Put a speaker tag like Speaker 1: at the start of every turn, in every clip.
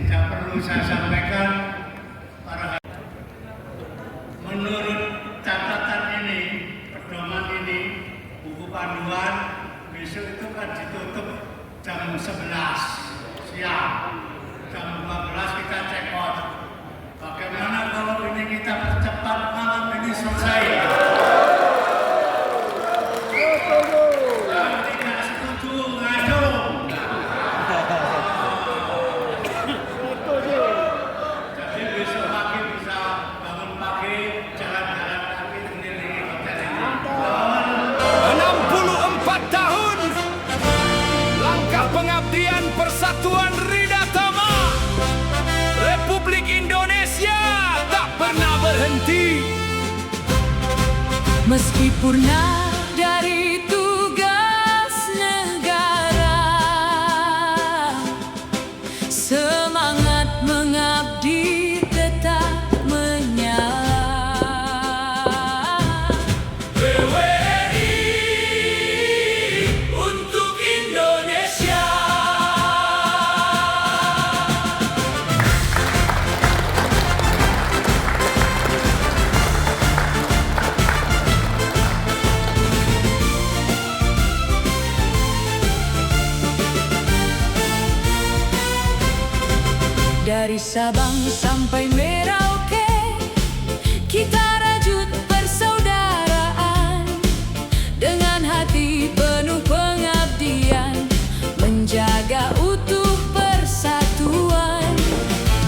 Speaker 1: tidak perlu saya sampaikan menurut catatan ini, pedoman ini, buku panduan, besok itu kan ditutup jam 11 siang, jam 12 kita check out. Bagaimana kalau ini kita percepat malam ini selesai? Yang tidak setuju ngajung. Jadi besok pagi bisa bangun pagi, jalan-jalan kaki keliling hotel ini.
Speaker 2: 64 tahun langkah pengabdian Persatuan Rida Tama Republik Indonesia tak pernah berhenti.
Speaker 3: Meski purna dari tugas negara, semangat mengabdi tetap menyala.
Speaker 2: PWRI untuk Indonesia.
Speaker 3: Dari Sabang sampai Merauke, kita rajut persaudaraan dengan hati penuh pengabdian, menjaga utuh persatuan.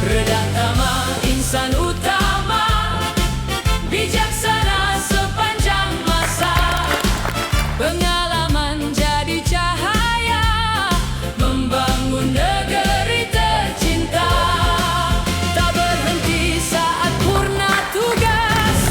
Speaker 3: Rida Tama insan utama, bijaksana sepanjang masa, pengalaman jadi cahaya, membangun negeri tercinta. Tak berhenti saat purna tugas,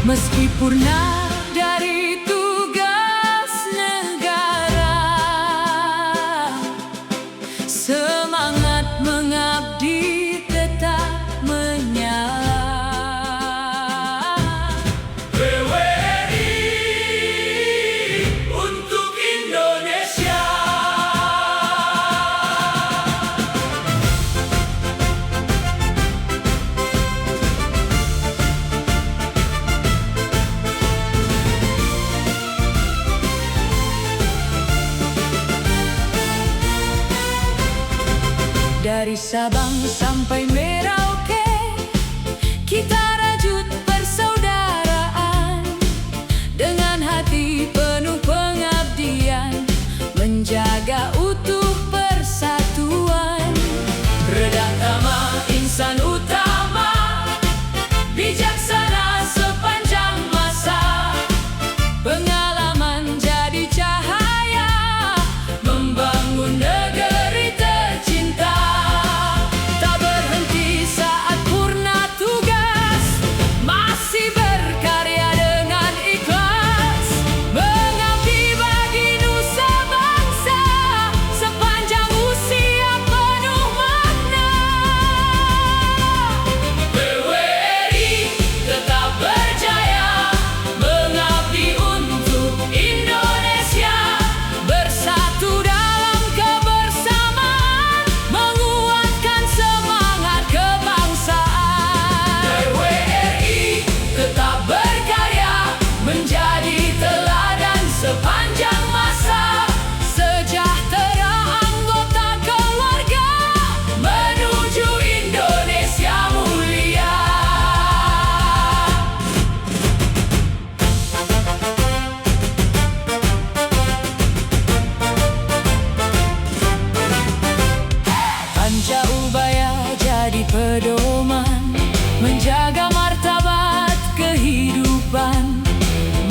Speaker 3: Meski purna dari tugas negara, semangat mengabdi tetap menyala.
Speaker 2: PWRI untuk Indonesia.
Speaker 3: Dari Sabang sampai Merauke, kita rajut persaudaraan dengan hati penuh pengabdian, menjaga utuh persatuan. Redatama insan utama, bijaksana sepanjang masa, pengalaman jadi cahaya, membangun negeri tercinta. Tak berhenti saat purna tugas, masih berkarya dengan ikhlas, mengabdi bagi nusa bangsa sepanjang usia penuh makna. PWRI tetap berjaya, mengabdi untuk Indonesia, bersatu dalam kebersamaan, menguatkan semangat kebangsaan. PWRI tetap berkarya, menjadi teladan sepanjang masa, sejahtera anggota keluarga, menuju Indonesia mulia. Panca Ubaya jadi pedoman, menjaga martabat kehidupan,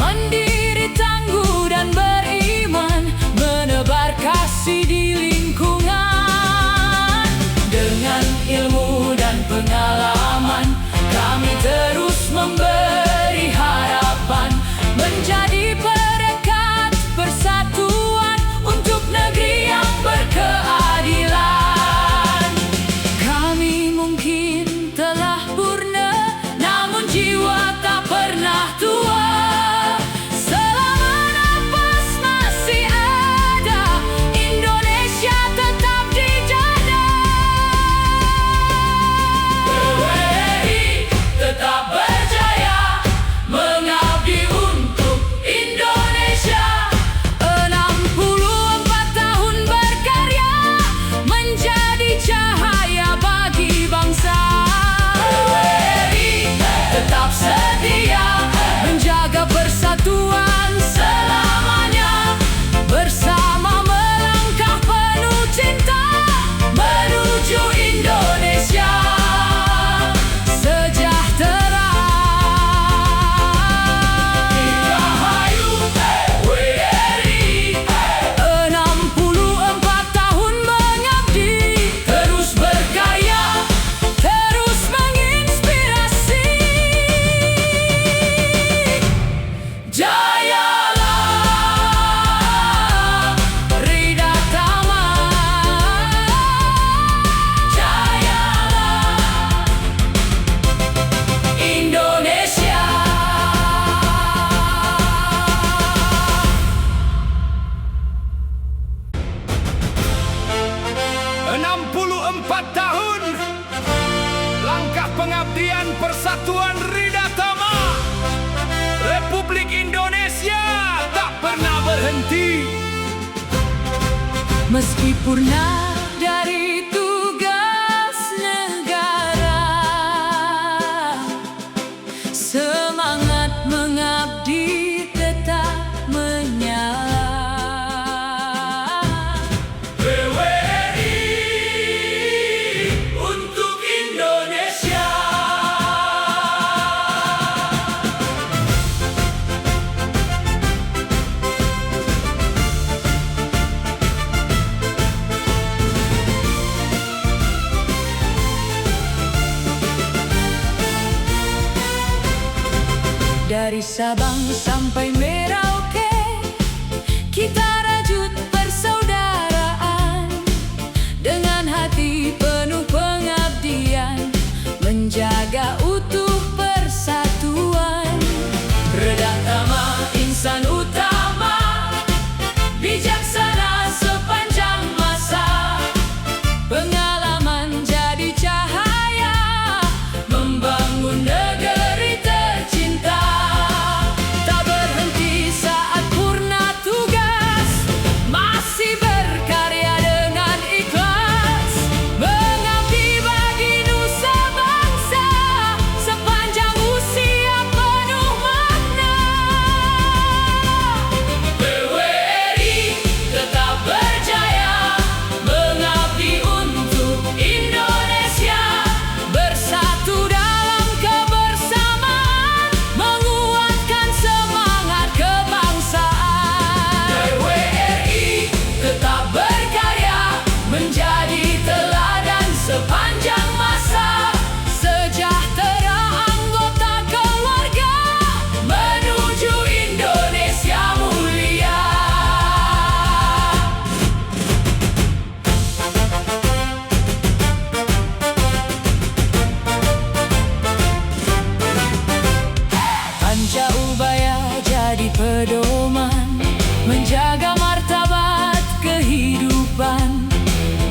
Speaker 3: mandiri, tangguh dan beriman, menebar kasih di lingkungan. Dengan ilmu dan pengalaman, kami terus memberi harapan, menjadi perekat persatuan untuk negeri yang berkeadilan. Kami mungkin telah purna, namun jiwa tak pernah tua. Selama napas masih ada, Indonesia tetap dijada. PWRI tetap berjaya, mengabdi untuk Indonesia. 64 tahun berkarya, menjadi cahaya bagi bangsa. PWRI tetap setia, menjaga persatuan selamanya, bersama melangkah penuh cinta, menuju Indonesia sejahtera. Dirgahayu PWRI, 64 tahun mengabdi, terus berkarya, terus menginspirasi. Jayalah Ridatama, jayalah Indonesia.
Speaker 2: 64 tahun langkah pengabdian persatuan Ridatama, Republik Indonesia tak pernah berhenti.
Speaker 3: Meski purna dari tugas negara, semangat mengabdi tetap menyala.
Speaker 2: PWRI untuk Indonesia.
Speaker 3: Dari Sabang sampai Merauke, kita rajut persaudaraan dengan hati penuh pengabdian, menjaga utuh persatuan. Redatama insan utama, bijaksana sepanjang masa, pengalaman jadi cahaya, membangun negeri tercinta. Tak berhenti saat purna tugas, masih berkarya dengan ikhlas, mengabdi bagi nusa bangsa, sepanjang usia penuh makna. PWRI tetap berjaya, mengabdi untuk Indonesia, bersatu dalam kebersamaan, menguatkan semangat kebangsaan. PWRI tetap berkarya, menjadi teladan sepanjang masa, sejahtera anggota keluarga, menuju Indonesia mulia. Panca Ubaya jadi pedoman, menjaga martabat kehidupan,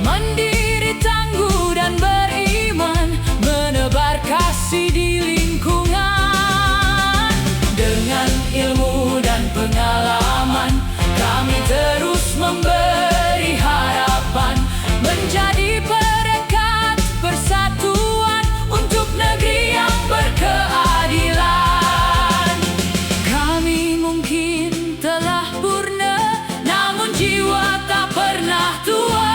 Speaker 3: mandiri, tangguh dan beriman, menebar kasih di lingkungan. Dengan ilmu dan pengalaman, kami terus memberi harapan, menjadi perekat persatuan untuk negeri yang berkeadilan. Kami mungkin telah purna, namun jiwa tak pernah tua.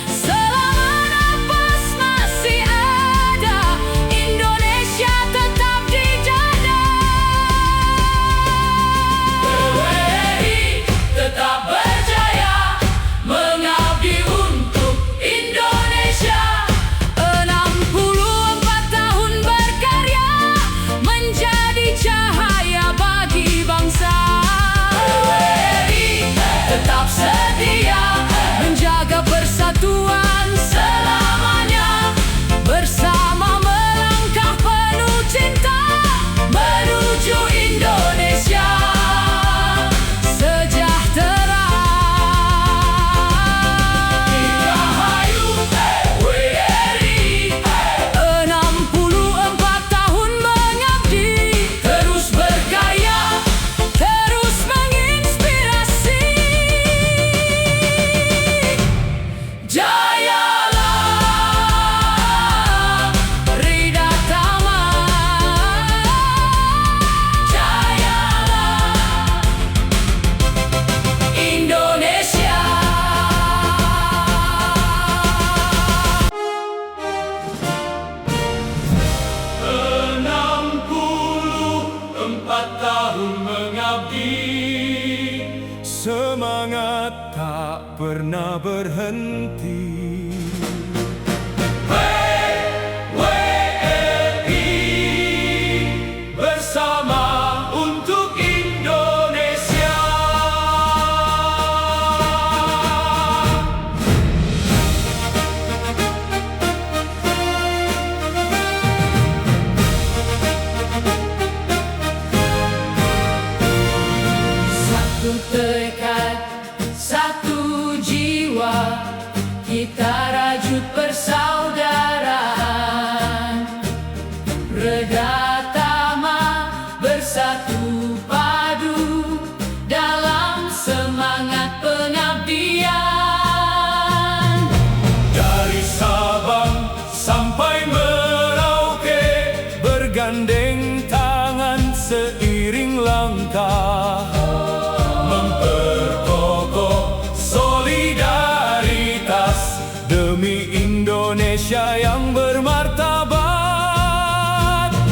Speaker 3: Selama nafas masih ada, Indonesia tetap dijada. PWRI tetap berjaya, mengabdi untuk Indonesia. 64 tahun berkarya, menjadi cahaya bagi bangsa. PWRI tetap setia, menjaga persatuan selamanya, bersama melangkah penuh cinta, menuju Indonesia sejahtera. Dirgahayu PWRI, 64 tahun mengabdi, terus berkarya, terus menginspirasi. Jayalah Ridatama, jayalah Indonesia.
Speaker 2: 64 tahun mengabdi,
Speaker 4: Semangat tak pernah berhenti.
Speaker 2: PWRI bersama untuk Indonesia.
Speaker 3: Satu tekad, satu jiwa, kita rajut persaudaraan. Redatama bersatu padu dalam semangat pengabdian.
Speaker 2: Dari Sabang sampai Merauke,
Speaker 4: Bergandeng tangan seiring langkah,
Speaker 2: memperkokoh solidaritas
Speaker 4: demi Indonesia yang bermartabat.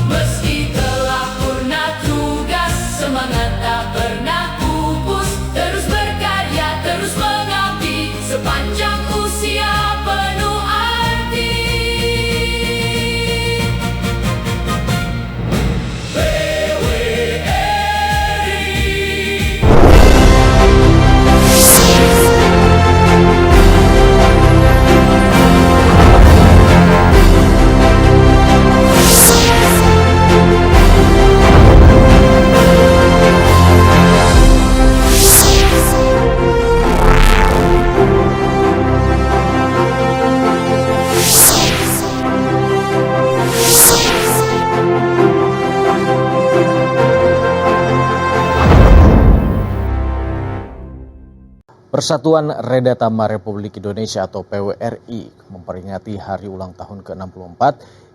Speaker 3: Meski telah purna tugas, semangat tak pernah pupus, terus berkarya, terus mengabdi, sepanjang usia penuh arti.
Speaker 2: PWRI
Speaker 5: Persatuan Redatama Republik Indonesia atau PWRI memperingati hari ulang tahun ke-64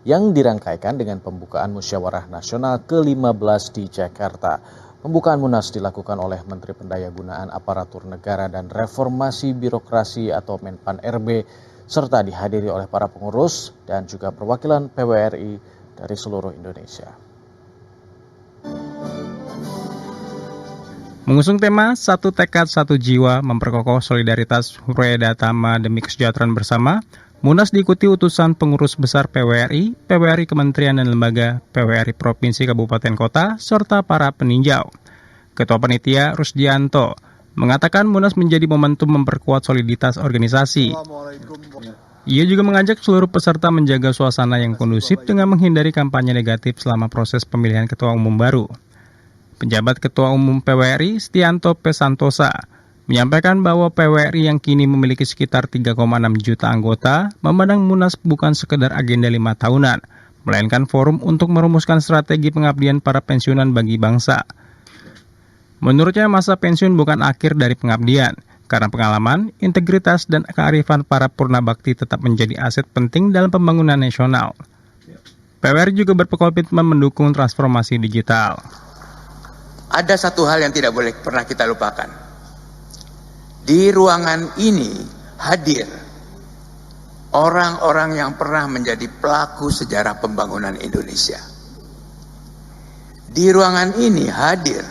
Speaker 5: yang dirangkaikan dengan pembukaan Musyawarah Nasional ke-15 di Jakarta. Pembukaan Munas dilakukan oleh Menteri Pendayagunaan Aparatur Negara dan Reformasi Birokrasi atau Menpan RB, serta dihadiri oleh para pengurus dan juga perwakilan PWRI dari seluruh Indonesia.
Speaker 6: Mengusung tema Satu Tekad Satu Jiwa memperkokoh solidaritas Redatama demi kesejahteraan bersama, Munas diikuti utusan pengurus besar PWRI, PWRI Kementerian dan Lembaga, PWRI Provinsi Kabupaten Kota, serta para peninjau. Ketua Panitia Rusdianto mengatakan Munas menjadi momentum memperkuat soliditas organisasi. Ia juga mengajak seluruh peserta menjaga suasana yang kondusif dengan menghindari kampanye negatif selama proses pemilihan Ketua Umum baru. Penjabat Ketua Umum PWRI, Stianto P. Santosa, menyampaikan bahwa PWRI yang kini memiliki sekitar 3,6 juta anggota memandang Munas bukan sekedar agenda 5 tahunan, melainkan forum untuk merumuskan strategi pengabdian para pensiunan bagi bangsa. Menurutnya masa pensiun bukan akhir dari pengabdian, karena pengalaman, integritas, dan kearifan para purna bakti tetap menjadi aset penting dalam pembangunan nasional. PWRI juga berkomitmen mendukung transformasi digital.
Speaker 7: Ada satu hal yang tidak boleh pernah kita lupakan. Di ruangan ini hadir orang-orang yang pernah menjadi pelaku sejarah pembangunan Indonesia. Di ruangan ini hadir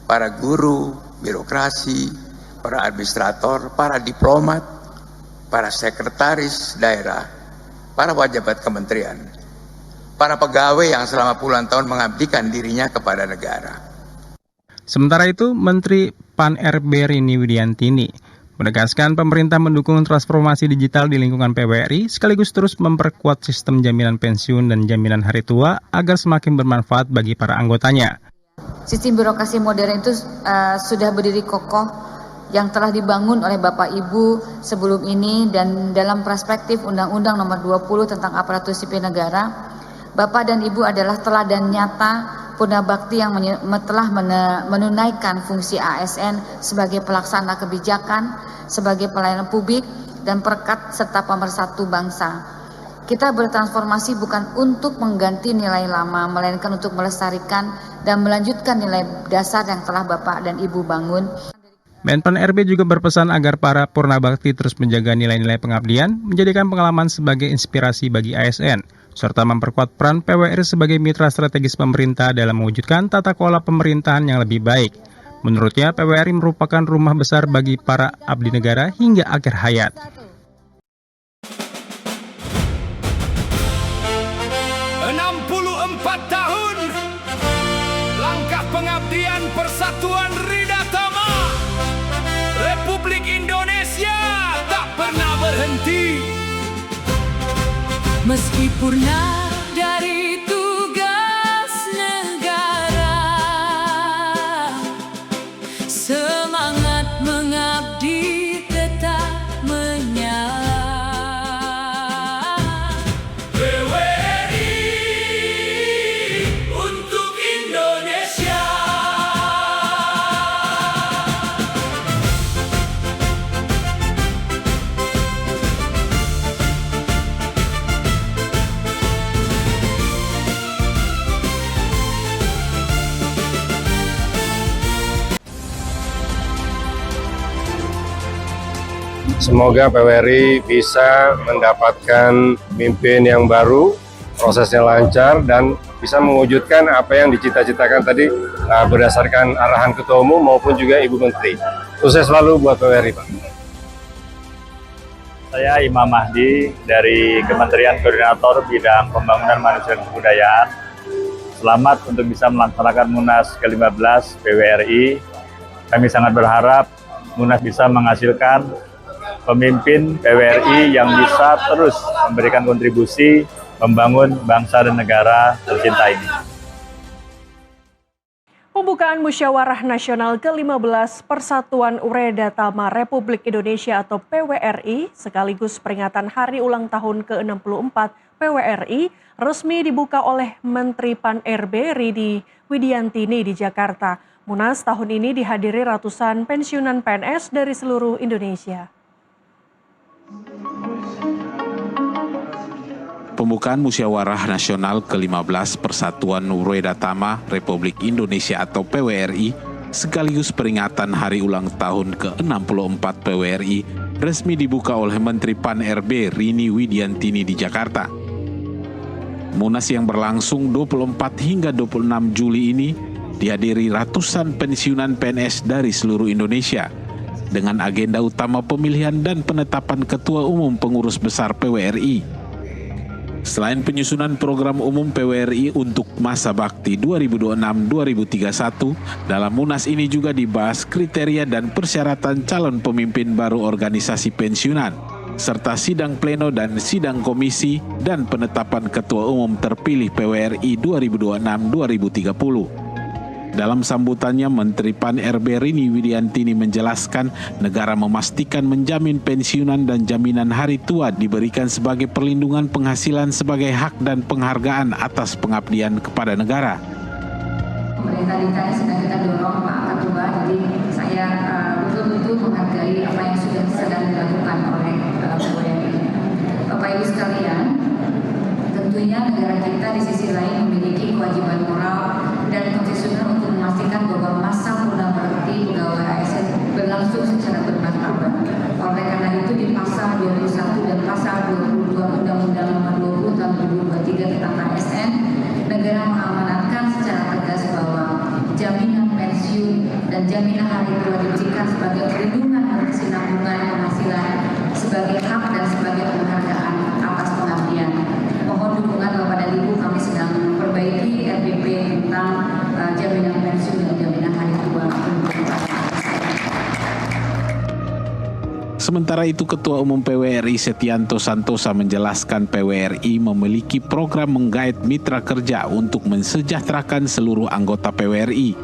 Speaker 7: para guru, birokrasi, para administrator, para diplomat, para sekretaris daerah, para pejabat kementerian, para pegawai yang selama puluhan tahun mengabdikan dirinya kepada negara.
Speaker 6: Sementara itu, Menteri Pan RB Rini Widiantini menegaskan pemerintah mendukung transformasi digital di lingkungan PWRI sekaligus terus memperkuat sistem jaminan pensiun dan jaminan hari tua agar semakin bermanfaat bagi para anggotanya.
Speaker 8: Sistem birokrasi modern itu sudah berdiri kokoh yang telah dibangun oleh Bapak Ibu sebelum ini, dan dalam perspektif Undang-Undang Nomor 20 tentang Aparatur Sipil Negara, Bapak dan Ibu adalah teladan nyata purna bakti yang telah menunaikan fungsi ASN sebagai pelaksana kebijakan, sebagai pelayanan publik, dan perekat serta pemersatu bangsa. Kita bertransformasi bukan untuk mengganti nilai lama, melainkan untuk melestarikan dan melanjutkan nilai dasar yang telah Bapak dan Ibu bangun.
Speaker 6: Menpan RB juga berpesan agar para purna bakti terus menjaga nilai-nilai pengabdian, menjadikan pengalaman sebagai inspirasi bagi ASN, serta memperkuat peran PWRI sebagai mitra strategis pemerintah dalam mewujudkan tata kelola pemerintahan yang lebih baik. Menurutnya, PWRI merupakan rumah besar bagi para abdi negara hingga akhir hayat.
Speaker 2: Tahun langkah pengabdian Persatuan Redatama Republik Indonesia tak pernah berhenti.
Speaker 3: Meski purna dari tugas negara, semangat mengabdi tetap menyala.
Speaker 9: Semoga PWRI bisa mendapatkan pemimpin yang baru, prosesnya lancar, dan bisa mewujudkan apa yang dicita-citakan tadi berdasarkan arahan Ketua Umum maupun juga Ibu Menteri. Sukses selalu buat PWRI, Pak.
Speaker 10: Saya Imam Mahdi dari Kementerian Koordinator Bidang Pembangunan Manusia dan Kebudayaan. Selamat untuk bisa melaksanakan Munas ke-15 PWRI. Kami sangat berharap Munas bisa menghasilkan pemimpin PWRI yang bisa terus memberikan kontribusi membangun bangsa dan negara tercinta ini.
Speaker 11: Pembukaan Musyawarah Nasional ke-15 Persatuan Redatama Republik Indonesia atau PWRI sekaligus peringatan hari ulang tahun ke-64 PWRI resmi dibuka oleh Menteri Pan RB Rini Widiantini di Jakarta. Munas tahun ini dihadiri ratusan pensiunan PNS dari seluruh Indonesia.
Speaker 12: Pembukaan Musyawarah Nasional ke-15 Persatuan Nurweda Tama Republik Indonesia atau PWRI sekaligus peringatan hari ulang tahun ke-64 PWRI resmi dibuka oleh Menteri Pan-RB Rini Widiantini di Jakarta. Munas yang berlangsung 24 hingga 26 Juli ini dihadiri ratusan pensiunan PNS dari seluruh Indonesia dengan agenda utama pemilihan dan penetapan Ketua Umum Pengurus Besar PWRI. Selain penyusunan program umum PWRI untuk masa bakti 2026-2031, dalam Munas ini juga dibahas kriteria dan persyaratan calon pemimpin baru organisasi pensiunan, serta sidang pleno dan sidang komisi dan penetapan Ketua Umum terpilih PWRI 2026-2030. Dalam sambutannya, Menteri Pan-RB Rini Widiantini menjelaskan negara memastikan menjamin pensiunan dan jaminan hari tua diberikan sebagai perlindungan penghasilan sebagai hak dan penghargaan atas pengabdian kepada negara.
Speaker 8: Pemerintah ditanya sedang kita dorong Pak Ketua, jadi saya betul-betul menghargai apa yang sudah sedang dilakukan oleh PWRI. Bapak Ibu sekalian, tentunya negara kita di sisi lain memiliki kewajiban moral dan konstitusional untuk memastikan bahwa masa muda berhenti pegawai ASN berlangsung secara bermartabat. Oleh karena itu di pasal 21 dan pasal 22 Undang-Undang Nomor 20 Tahun 2023 tentang ASN, negara mengamanatkan secara tegas bahwa jaminan pensiun dan jaminan hari tua diberikan sebagai perlindungan dan kesinambungan penghasilan sebagai hak dan sebagai penghargaan atas pengabdian. Mohon dukungan Bapak dan Ibu, kami sedang memperbaiki RPP tentang jaminan pensiun dan jaminan hari tua.
Speaker 12: Sementara itu, Ketua Umum PWRI Setianto Santosa menjelaskan PWRI memiliki program menggait mitra kerja untuk mensejahterakan seluruh anggota PWRI.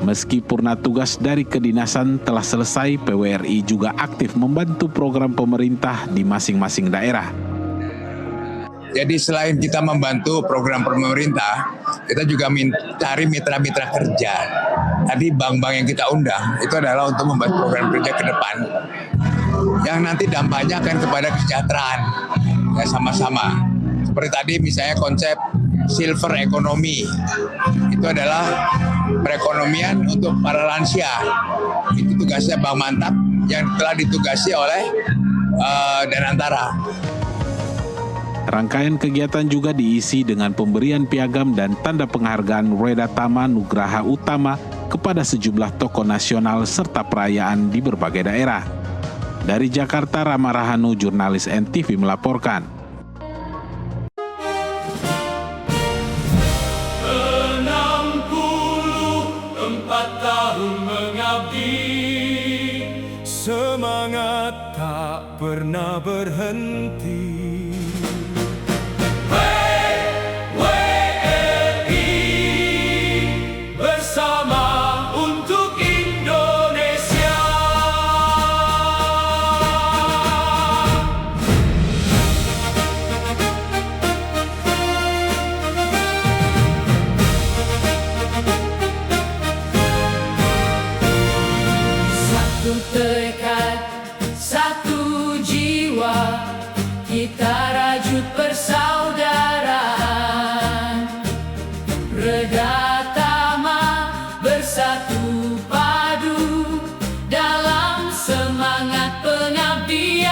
Speaker 12: Meski purna tugas dari kedinasan telah selesai, PWRI juga aktif membantu program pemerintah di masing-masing daerah.
Speaker 7: Jadi selain kita membantu program pemerintah, kita juga cari mitra-mitra kerja. Tadi bank-bank yang kita undang itu adalah untuk membuat program kerja ke depan yang nanti dampaknya akan kepada kesejahteraan ya sama-sama. Seperti tadi misalnya konsep silver economy, itu adalah perekonomian untuk para lansia. Itu tugasnya Bank Mantap yang telah ditugasi oleh Danantara.
Speaker 12: Rangkaian kegiatan juga diisi dengan pemberian piagam dan tanda penghargaan Nurweda Tama Nugraha Utama kepada sejumlah tokoh nasional serta perayaan di berbagai daerah. Dari Jakarta, Rama Rahanu, jurnalis NTV melaporkan.
Speaker 4: 64 tahun mengabdi, semangat tak pernah berhenti.
Speaker 3: Satu tekad, satu jiwa, kita rajut persaudaraan. Reda Tama bersatu padu dalam semangat pengabdian.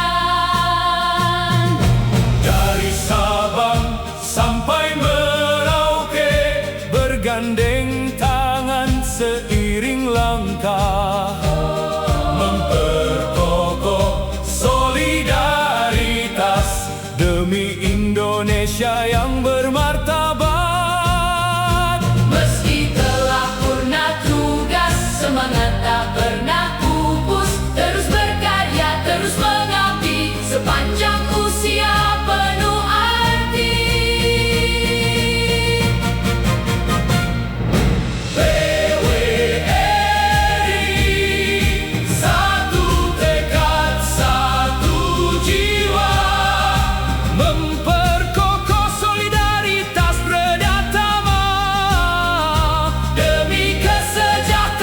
Speaker 4: Dari Sabang sampai Merauke, bergandeng tangan seiring langkah, memperkokoh solidaritas demi Indonesia yang bermartabat.
Speaker 3: Meski telah purna tugas, semangat tak pernah pupus, terus berkarya, terus mengabdi sepanjang usia penuh arti.
Speaker 4: PWRI, satu tekad, satu jiwa, memperkokoh solidaritas Reda Tama demi kesejahteraan.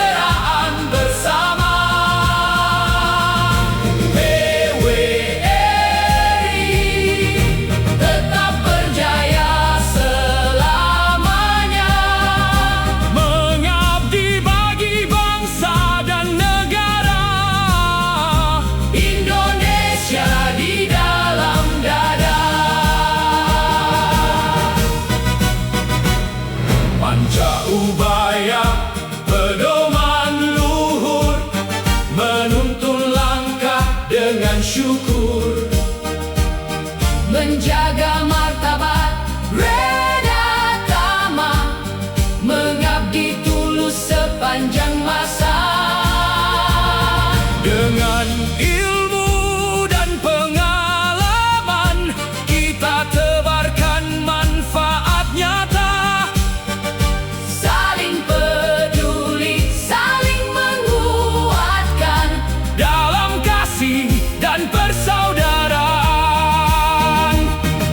Speaker 3: menjaga martabat Reda Tama, mengabdi tulus sepanjang masa.
Speaker 2: Dengan ilmu dan pengalaman kita tebarkan manfaat nyata.
Speaker 3: Saling peduli, saling menguatkan
Speaker 2: Dalam kasih dan persaudaraan.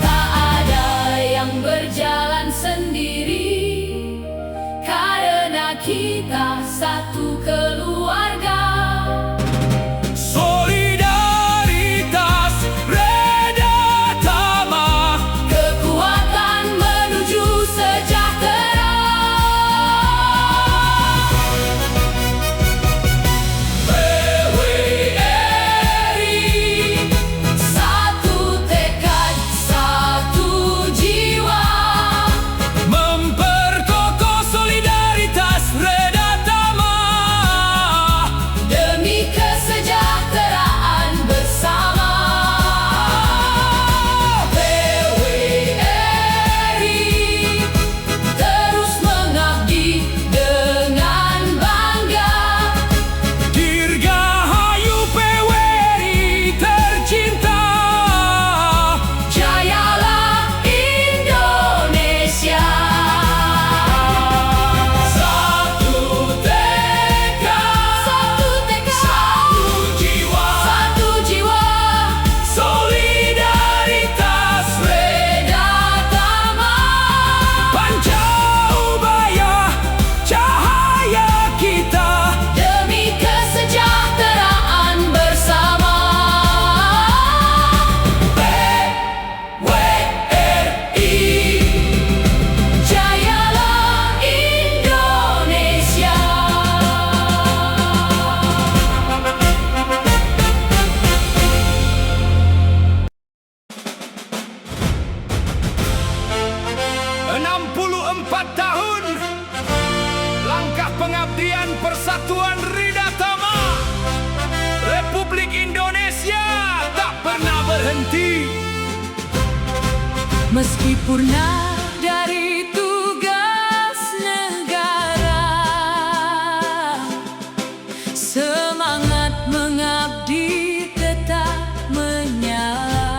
Speaker 3: Tak ada yang berjalan sendiri, karena kita satu keluarga.
Speaker 2: Solidaritas Reda Tama,
Speaker 3: Kekuatan menuju sejahtera. PWRI, satu tekad, satu jiwa.
Speaker 2: memperkokoh solidaritas Reda Tama.
Speaker 3: Demi kesejahteraan bersama. PWRI terus mengabdi dengan bangga.
Speaker 2: Dirgahayu PWRI tercinta.
Speaker 3: Jayalah Indonesia.
Speaker 2: Satu tekad,
Speaker 3: Satu tekad,
Speaker 2: satu jiwa,
Speaker 3: satu jiwa.
Speaker 2: solidaritas
Speaker 3: Reda Tama,
Speaker 2: Pancaubaya, cahaya kita.
Speaker 3: demi kesejahteraan bersama.
Speaker 2: PWRI,
Speaker 3: Jayalah Indonesia.
Speaker 2: empat tahun langkah pengabdian Persatuan Rida Tama Republik Indonesia tak pernah berhenti.
Speaker 3: Meski purna dari tugas negara, semangat mengabdi tetap menyala.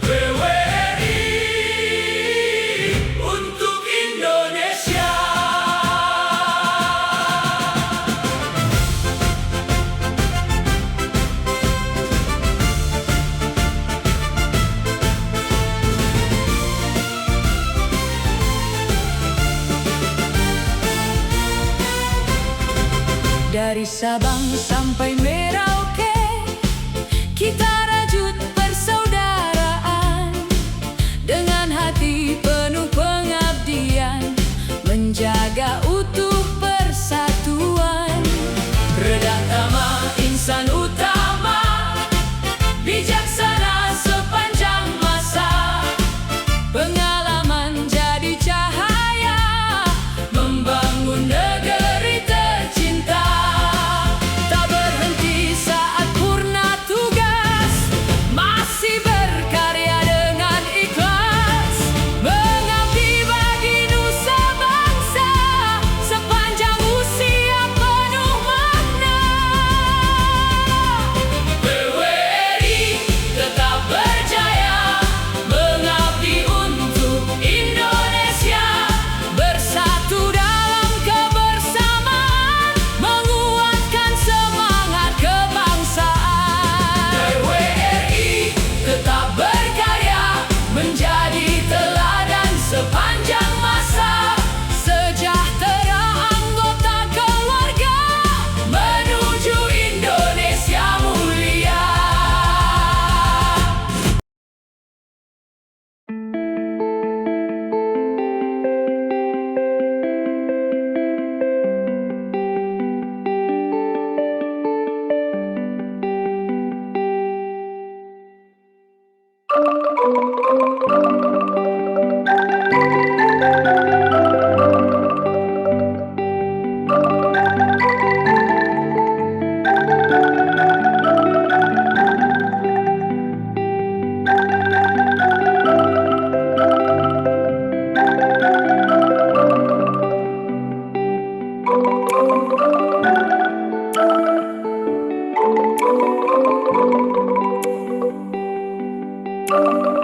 Speaker 2: PWRI untuk Indonesia.
Speaker 3: Dari Sabang sampai Merauke, kita rajut persaudaraan. Dengan hati penuh pengabdian, menjaga utuh persatuan. Reda Tama, insan utama, bijaksana sepanjang masa. Pengalaman jadi cahaya, membangun negeri tercinta. Tak berhenti saat purna tugas,
Speaker 11: Indonesia.